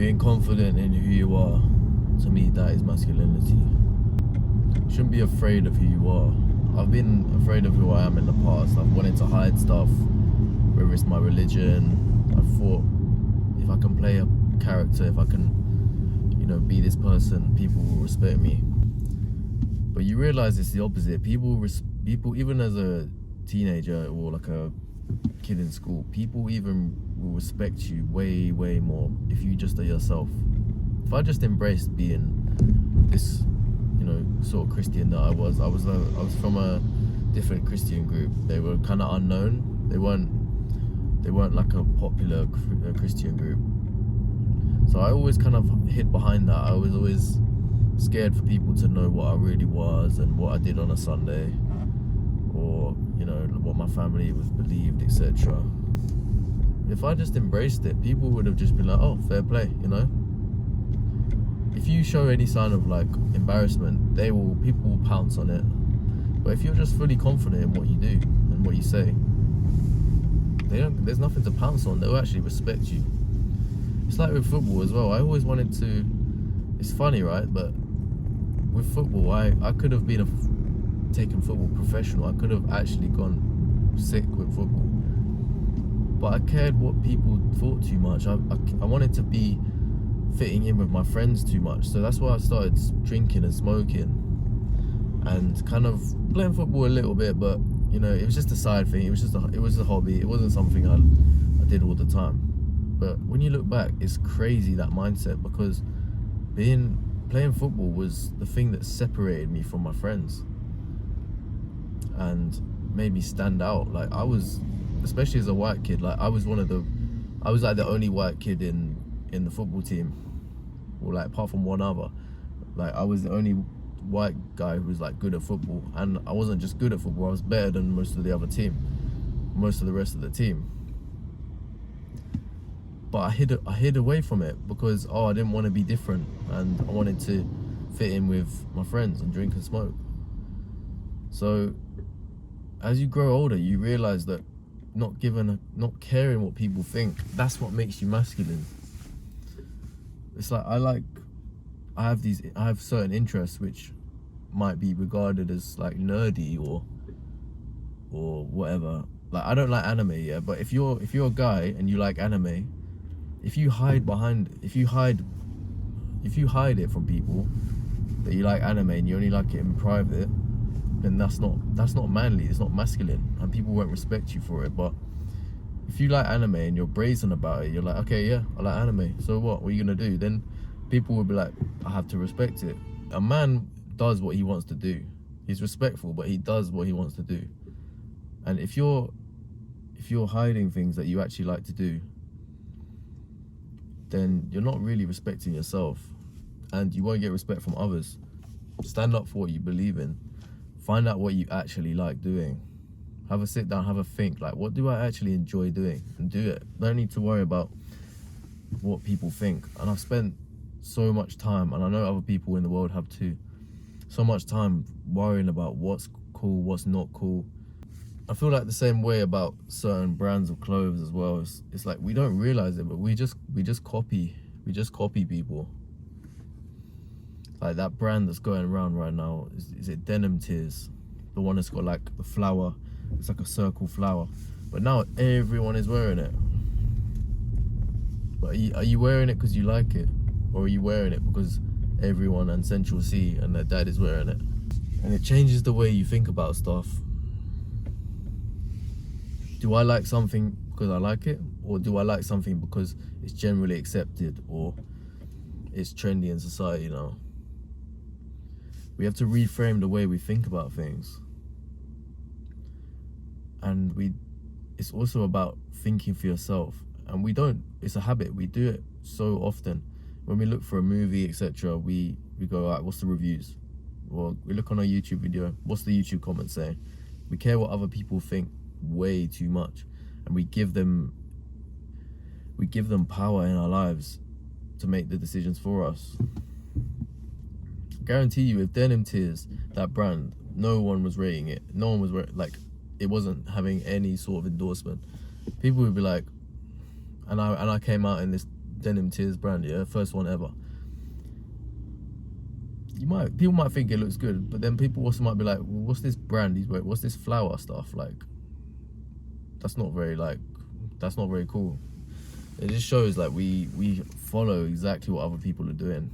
Being confident in who you are, to me, that is masculinity. You shouldn't be afraid of who you are. I've been afraid of who I am in the past. I've wanted to hide stuff, whether it's my religion. I thought if I can play a character, if I can, be this person, people will respect me. But you realize it's the opposite. People, even as a teenager or like a kid in school, people even will respect you way, way more if you just are yourself. If I just embraced being this, sort of Christian that I was from a different Christian group. They were kind of unknown. They weren't like a popular Christian group. So I always kind of hid behind that. I was always scared for people to know what I really was and what I did on a Sunday, or what my family was believed, etc. If I just embraced it, people would have just been like, oh, fair play, If you show any sign of like embarrassment, people will pounce on it. But if you're just fully confident in what you do and what you say, there's nothing to pounce on. They'll actually respect you. It's like with football as well. I always wanted to, it's funny, right? But with football, I could have been taken football professional. I could have actually gone sick with football. But I cared what people thought too much. I wanted to be fitting in with my friends too much. So that's why I started drinking and smoking and kind of playing football a little bit, but it was just a side thing. It was a hobby. It wasn't something I did all the time. But when you look back, it's crazy, that mindset, because playing football was the thing that separated me from my friends and made me stand out. Like I was, especially as a white kid, like I was like the only white kid in the football team, or like apart from one other. Like I was the only white guy who was like good at football, and I wasn't just good at football, I was better than most of the rest of the team. But I hid away from it because I didn't want to be different, and I wanted to fit in with my friends and drink and smoke. So as you grow older, you realize that not caring what people think, that's what makes you masculine. It's like I have certain interests which might be regarded as like nerdy or whatever. Like I don't like anime, yeah, but if you're a guy and you like anime, if you hide it from people that you like anime and you only like it in private, then that's not manly, it's not masculine, and people won't respect you for it. But if you like anime and you're brazen about it, you're like, okay, yeah, I like anime, so what are you gonna do? Then people will be like, I have to respect it. A man does what he wants to do. He's respectful, but he does what he wants to do. And if you're hiding things that you actually like to do, then you're not really respecting yourself, and you won't get respect from others. Stand up for what you believe in. Find out what you actually like doing. Have a sit down, have a think, like, what do I actually enjoy doing? And do it. Don't need to worry about what people think. And I've spent so much time, and I know other people in the world have too, so much time worrying about what's cool, what's not cool. I feel like the same way about certain brands of clothes as well. It's like we don't realize it, but we just copy people. Like that brand that's going around right now, is it Denim Tears? The one that's got like the flower, it's like a circle flower. But now everyone is wearing it. But are you wearing it because you like it? Or are you wearing it because everyone and Central C and their dad is wearing it? And it changes the way you think about stuff. Do I like something because I like it? Or do I like something because it's generally accepted or it's trendy in society now? We have to reframe the way we think about things. And it's also about thinking for yourself. And it's a habit, we do it so often. When we look for a movie, etc., we go, all right, what's the reviews? Or we look on a YouTube video, what's the YouTube comments saying? We care what other people think way too much, and we give them power in our lives to make the decisions for us. I guarantee you, if Denim Tears, that brand, no one was rating it, no one was like, it wasn't having any sort of endorsement, people would be like, and I came out in this denim tears brand, yeah, first one ever. People might think it looks good, but then people also might be like, well, what's this brand he's wearing? What's this flower stuff? Like, that's not very cool. It just shows like we follow exactly what other people are doing.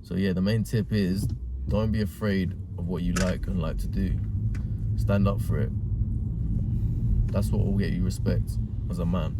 So yeah, the main tip is don't be afraid of what you like and like to do. Stand up for it. That's what will get you respect as a man.